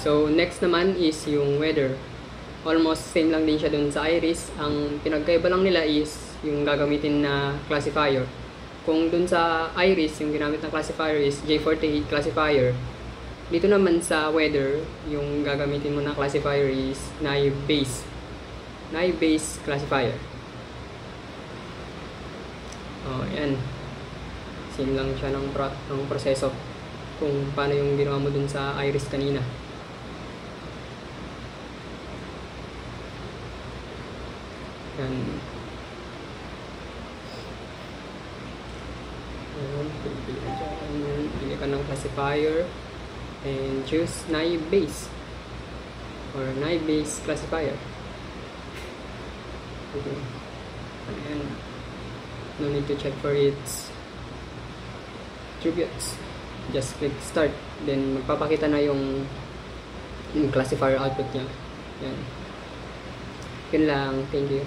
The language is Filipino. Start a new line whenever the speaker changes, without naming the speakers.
So, next naman is yung weather. Almost same lang din siya dun sa iris. Ang pinagkaiba lang nila is yung gagamitin na classifier. Kung dun sa iris, yung ginamit na classifier is J48 classifier. Dito naman sa weather, yung gagamitin mo na classifier is naive Bayes classifier. Yan. Same lang siya ng proseso kung paano yung ginawa mo dun sa iris kanina. Yan. Pili ka ng classifier and choose naive Bayes or naive Bayes classifier. Okay. Ayan. No need to check for its attributes. Just click start. Then magpapakita na yung classifier output niya. Yan. Yun lang. Thank you.